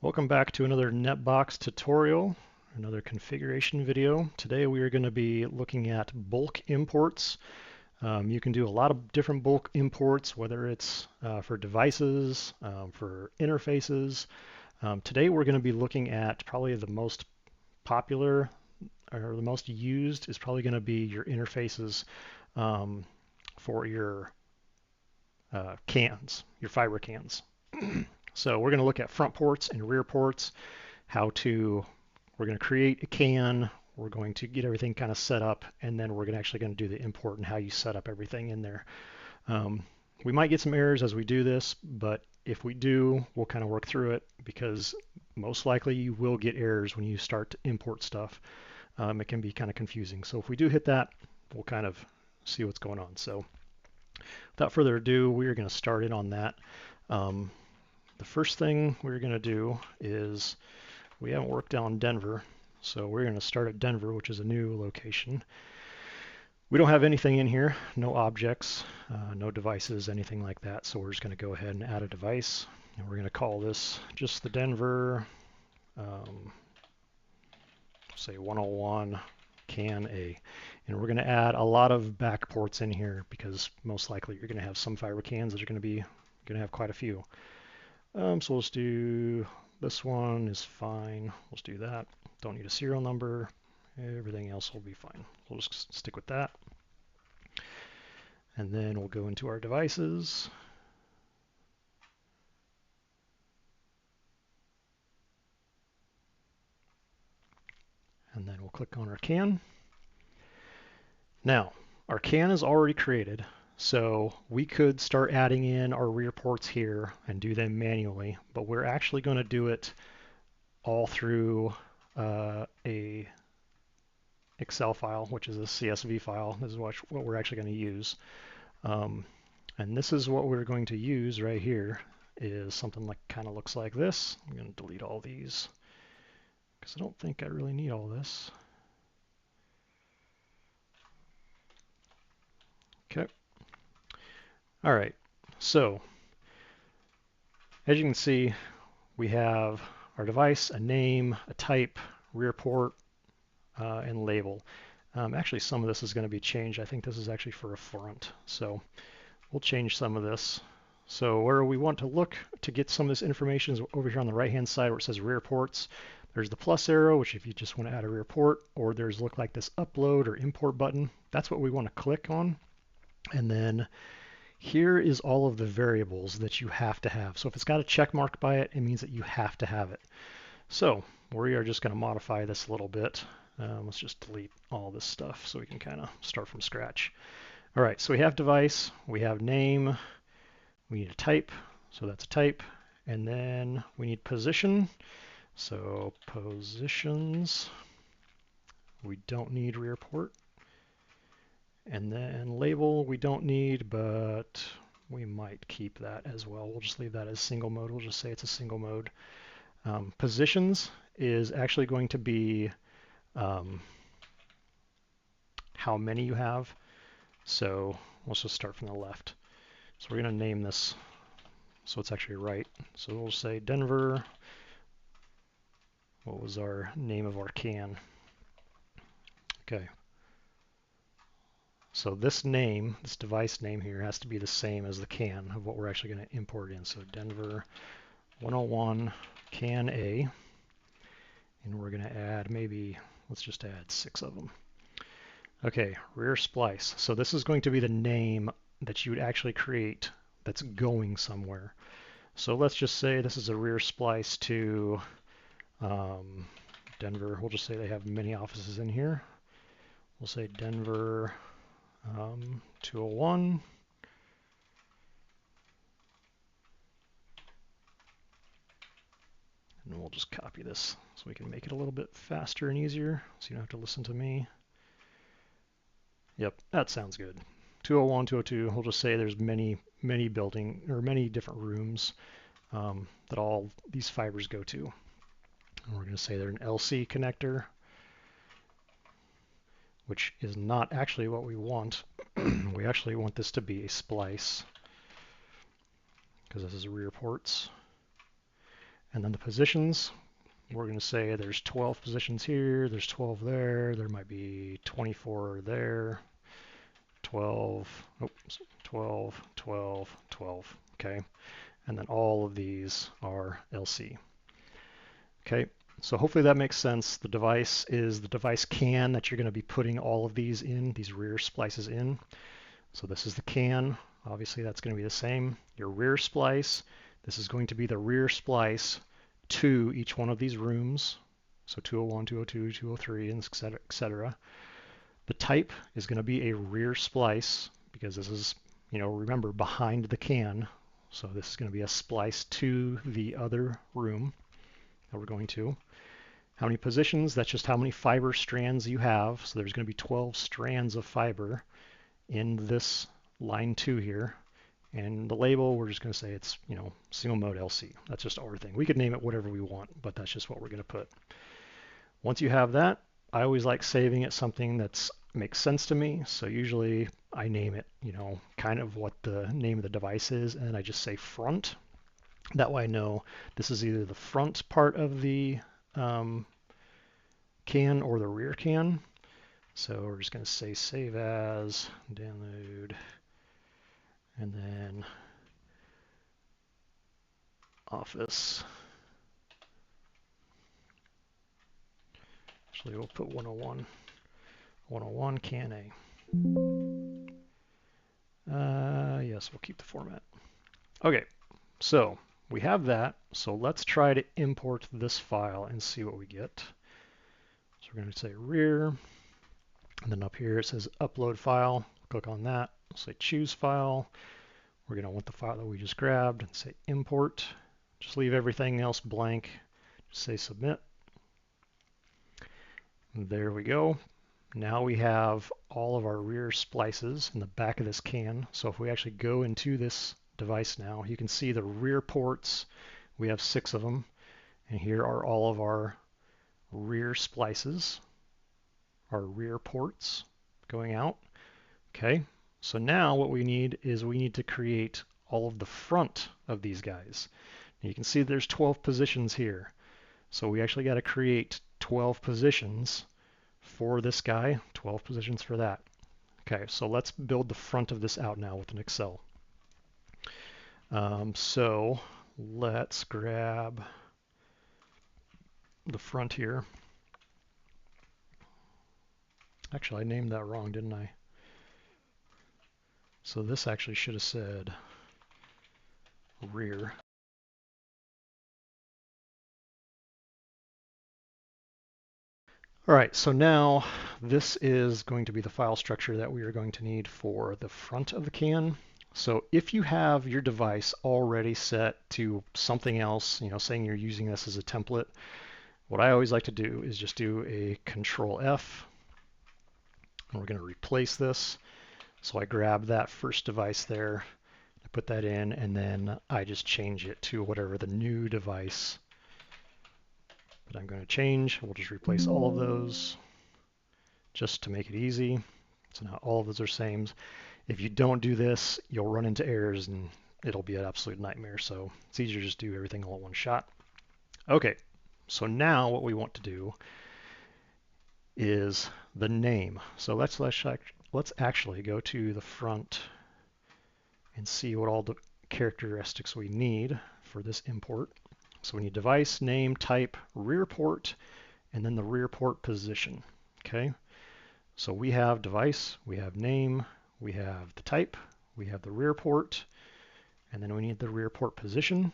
Welcome back to another NetBox tutorial, another configuration video. Today we are going to be looking at bulk imports. You can do a lot of different bulk imports, whether it's for devices, for interfaces. Today we're going to be looking at probably the most popular or the most used is probably going to be your interfaces for your cans, your fiber cans. So we're going to look at front ports and rear ports, we're going to create a can, we're going to get everything kind of set up, and then we're actually going to do the import and how you set up everything in there. We might get some errors as we do this, but if we do, we'll kind of work through it because most likely you will get errors when you start to import stuff. It can be kind of confusing. So if we do hit that, we'll kind of see what's going on. So without further ado, we're going to start in on that. The first thing we're going to do is we haven't worked on Denver, so we're going to start at Denver, which is a new location. We don't have anything in here, no objects, no devices, anything like that, so we're just going to go ahead and add a device, and we're going to call this just the Denver, say 101 can A. And we're going to add a lot of back ports in here because most likely you're going to have some fiber cans that are going to have quite a few. So let's do this one is fine. Let's do that. Don't need a serial number. Everything else will be fine. We'll just stick with that. And then we'll go into our devices. And then we'll click on our can. Now, our can is already created. So we could start adding in our rear ports here and do them manually, but we're actually going to do it all through a Excel file, which is a CSV file. This is what we're actually going to use. And this is what we're going to use right here is something like kind of looks like this. I'm going to delete all these because I don't think I really need all this. Okay. All right, so as you can see, we have our device, a name, a type, rear port, and label. Actually, some of this is going to be changed. I think this is actually for a front, so we'll change some of this. So where we want to look to get some of this information is over here on the right-hand side where it says rear ports. There's the plus arrow, which if you just want to add a rear port, or there's look like this upload or import button. That's what we want to click on, and then here is all of the variables that you have to have. So if it's got a check mark by it, it means that you have to have it. So we are just going to modify this a little bit. Let's just delete all this stuff so we can kind of start from scratch. All right, so we have device, we have name, we need a type, so that's a type, and then we need position. So positions, we don't need rear port. And then label we don't need, but we might keep that as well. We'll just leave that as single mode. We'll just say it's a single mode. Positions is actually going to be how many you have. So let's just start from the left. So we're going to name this so it's actually right. So we'll say Denver. What was our name of our can? Okay. So this name, this device name here has to be the same as the can of what we're actually going to import in. So Denver 101 can A, and we're going to add maybe, let's just add 6 of them. Okay, rear splice. So this is going to be the name that you would actually create that's going somewhere. So let's just say this is a rear splice to Denver. We'll just say they have many offices in here. We'll say Denver 201. And we'll just copy this so we can make it a little bit faster and easier so you don't have to listen to me. Yep, that sounds good. 201, 202, we'll just say there's many different rooms that all these fibers go to. And we're going to say they're an LC connector, which is not actually what we want. We actually want this to be a splice because this is rear ports. And then the positions, we're going to say there's 12 positions here, there's 12 there, there might be 24 there, 12, oops, 12, 12, 12, okay? And then all of these are LC. Okay, so hopefully that makes sense. The device is the device can that you're going to be putting all of these in, these rear splices in. So this is the can. Obviously that's going to be the same. Your rear splice, this is going to be the rear splice to each one of these rooms. So 201, 202, 203, and et cetera, et cetera. The type is going to be a rear splice because this is, remember, behind the can. So this is going to be a splice to the other room that we're going to. How many positions? That's just how many fiber strands you have. So there's going to be 12 strands of fiber in this line 2 here. And the label, we're just going to say it's, single mode LC. That's just our thing. We could name it whatever we want, but that's just what we're going to put. Once you have that, I always like saving it something that makes sense to me. So usually I name it, kind of what the name of the device is, and I just say front. That way I know this is either the front part of the can or the rear can. So we're just going to say save as, download, and then Office. Actually, we'll put 101. 101 can A. Yes, we'll keep the format. Okay, so we have that. So let's try to import this file and see what we get. So we're going to say rear, and then up here it says upload file. Click on that. We'll say choose file. We're going to want the file that we just grabbed and say import. Just leave everything else blank. Just say submit. And there we go. Now we have all of our rear splices in the back of this can. So if we actually go into this device now, you can see the rear ports. We have 6 of them. And here are all of our rear splices, our rear ports going out. Okay, so now what we need is we need to create all of the front of these guys. And you can see there's 12 positions here. So we actually got to create 12 positions for this guy, 12 positions for that. Okay, so let's build the front of this out now with an Excel. So let's grab the front here. Actually, I named that wrong, didn't I? So this actually should have said rear. All right, so now this is going to be the file structure that we are going to need for the front of the can. So if you have your device already set to something else, saying you're using this as a template, what I always like to do is just do a Control F, and we're going to replace this. So I grab that first device there, I put that in, and then I just change it to whatever the new device that I'm going to change. We'll just replace all of those just to make it easy. So now all of those are same. If you don't do this, you'll run into errors and it'll be an absolute nightmare. So it's easier to just do everything all at one shot. Okay, so now what we want to do is the name. So let's actually go to the front and see what all the characteristics we need for this import. So we need device, name, type, rear port, and then the rear port position. Okay, so we have device, we have name, we have the type, we have the rear port, and then we need the rear port position.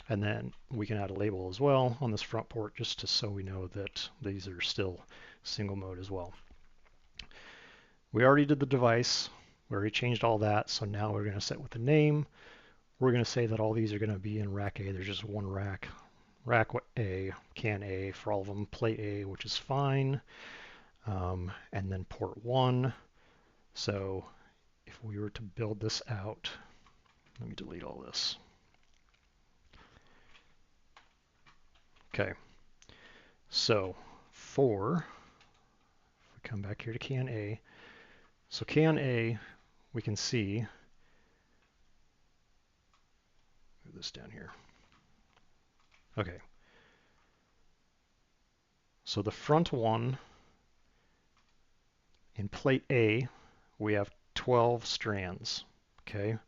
And then we can add a label as well on this front port just so we know that these are still single mode as well. We already did the device. We already changed all that. So now we're going to set with the name. We're going to say that all these are going to be in rack A. There's just one rack. Rack A, can A for all of them. Plate A, which is fine. And then port 1. So if we were to build this out, let me delete all this. Okay, so if we come back here to can A, so can A, we can see, move this down here. Okay. So the front one, in plate A, we have 12 strands. Okay.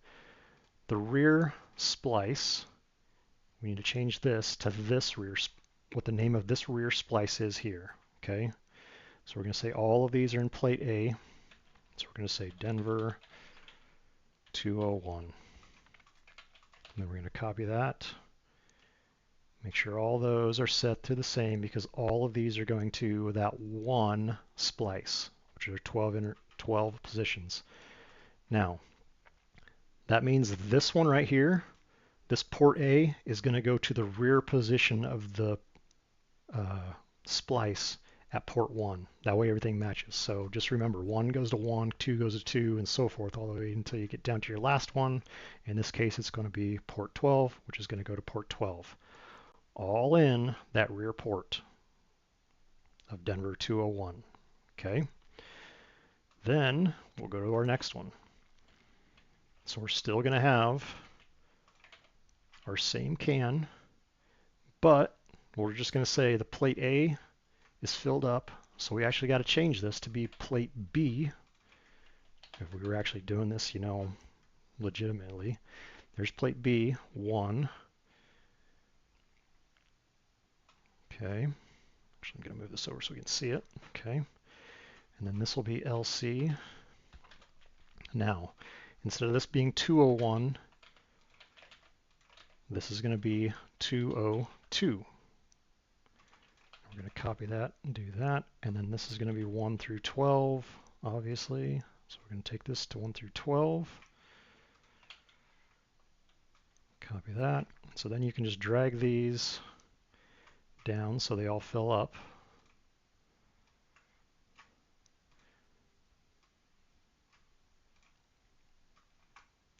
The rear splice, we need to change this to this rear, what the name of this rear splice is here. Okay. So we're going to say all of these are in plate A. So we're going to say Denver 201. And then we're going to copy that. Make sure all those are set to the same because all of these are going to that one splice, which are 12 positions. Now, that means this one right here, this port A, is going to go to the rear position of the splice at port 1. That way everything matches. So just remember, 1 goes to 1, 2 goes to 2, and so forth all the way until you get down to your last one. In this case, it's going to be port 12, which is going to go to port 12. All in that rear port of Denver 201. Okay. Then we'll go to our next one. So we're still going to have our same can, but we're just going to say the plate A is filled up. So we actually got to change this to be plate B. If we were actually doing this, legitimately. There's plate B, 1. Okay. Actually, I'm going to move this over so we can see it. Okay. And then this will be LC. Now, instead of this being 201, this is going to be 202. We're going to copy that and do that. And then this is going to be 1 through 12, obviously. So we're going to take this to 1 through 12. Copy that. So then you can just drag these down so they all fill up.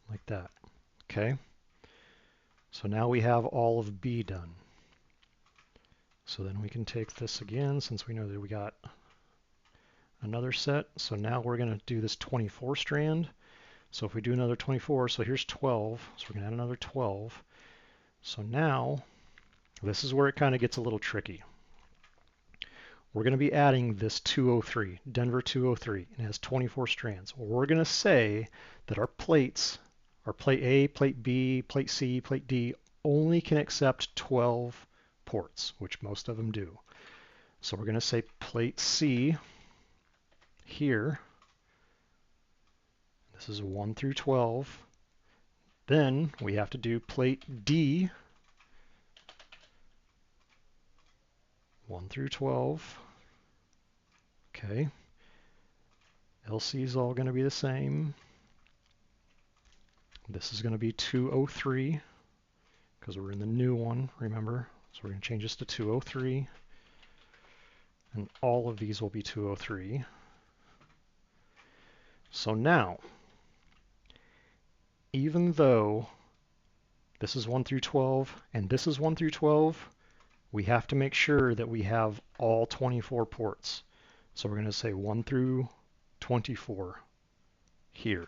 Like that. Okay. So now we have all of B done. So then we can take this again since we know that we got another set. So now we're going to do this 24 strand. So if we do another 24, so here's 12. So we're going to add another 12. So now this is where it kind of gets a little tricky. We're going to be adding this 203, Denver 203, and it has 24 strands. We're going to say that our plates, our plate A, plate B, plate C, plate D, only can accept 12 ports, which most of them do. So we're going to say plate C here. This is 1 through 12. Then we have to do plate D, 1 through 12. Okay. LC is all going to be the same. This is going to be 203 because we're in the new one, remember? So we're going to change this to 203. And all of these will be 203. So now, even though this is 1 through 12 and this is 1 through 12, we have to make sure that we have all 24 ports. So we're going to say 1 through 24 here.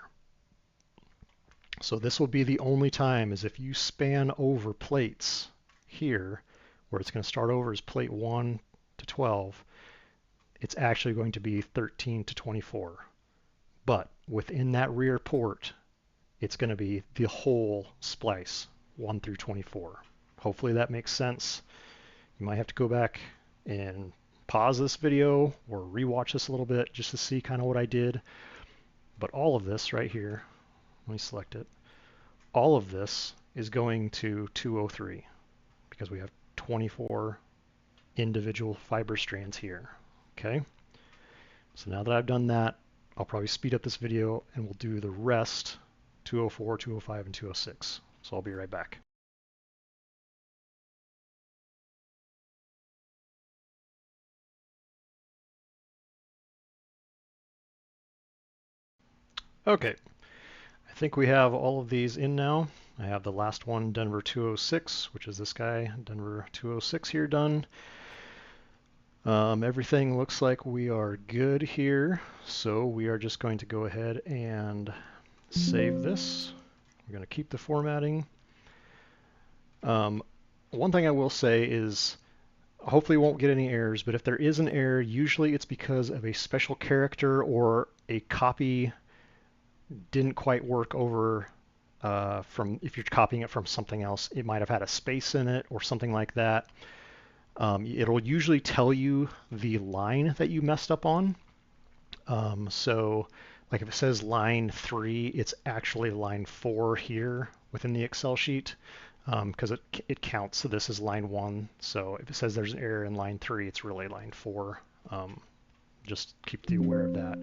So this will be the only time is if you span over plates here, where it's going to start over as plate 1 to 12, it's actually going to be 13 to 24. But within that rear port, it's going to be the whole splice, 1 through 24. Hopefully that makes sense. You might have to go back and pause this video or rewatch this a little bit just to see kind of what I did. But all of this right here, let me select it. All of this is going to 203 because we have 24 individual fiber strands here. Okay. So now that I've done that, I'll probably speed up this video and we'll do the rest, 204, 205, and 206. So I'll be right back. Okay, I think we have all of these in now. I have the last one, Denver 206, which is this guy, Denver 206 here done. Everything looks like we are good here, so we are just going to go ahead and save this. We're going to keep the formatting. one thing I will say is hopefully we won't get any errors, but if there is an error, usually it's because of a special character or a copy didn't quite work over from, if you're copying it from something else, it might have had a space in it or something like that. It'll usually tell you the line that you messed up on. So like if it says line 3, it's actually line 4 here within the Excel sheet because it counts. So this is line 1. So if it says there's an error in line 3, it's really line 4. Just keep you aware of that.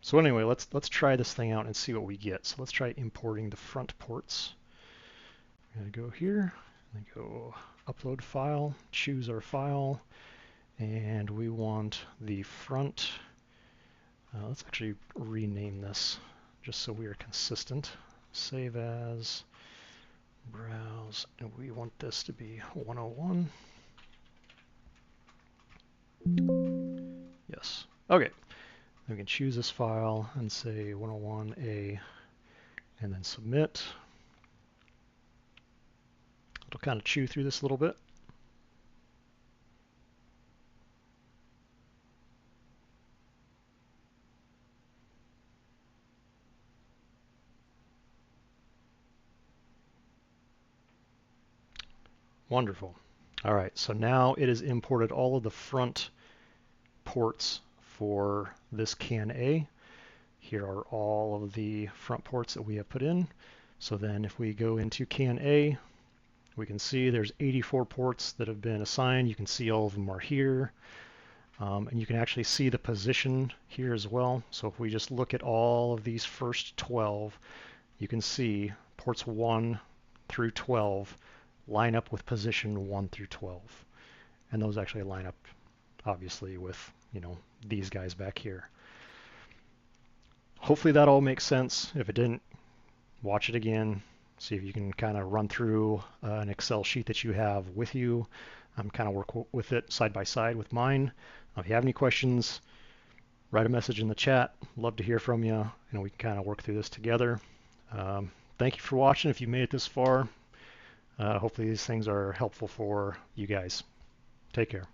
So anyway, let's try this thing out and see what we get. So let's try importing the front ports. I'm going to go here and go upload file, choose our file, and we want the front. Let's actually rename this just so we are consistent. Save as, browse, and we want this to be 101. Yes. Okay. Then we can choose this file and say 101A and then submit. It'll kind of chew through this a little bit. Wonderful. All right, so now it has imported all of the front ports for this can A. Here are all of the front ports that we have put in. So then if we go into can A, we can see there's 84 ports that have been assigned. You can see all of them are here. And you can actually see the position here as well. So if we just look at all of these first 12, you can see ports 1 through 12 line up with position 1 through 12. And those actually line up, obviously, with, these guys back here. Hopefully that all makes sense. If it didn't, watch it again. See if you can kind of run through an Excel sheet that you have with you. Kind of work with it side by side with mine. If you have any questions, write a message in the chat. Love to hear from you, and we can kind of work through this together. Thank you for watching if you made it this far. Hopefully these things are helpful for you guys. Take care.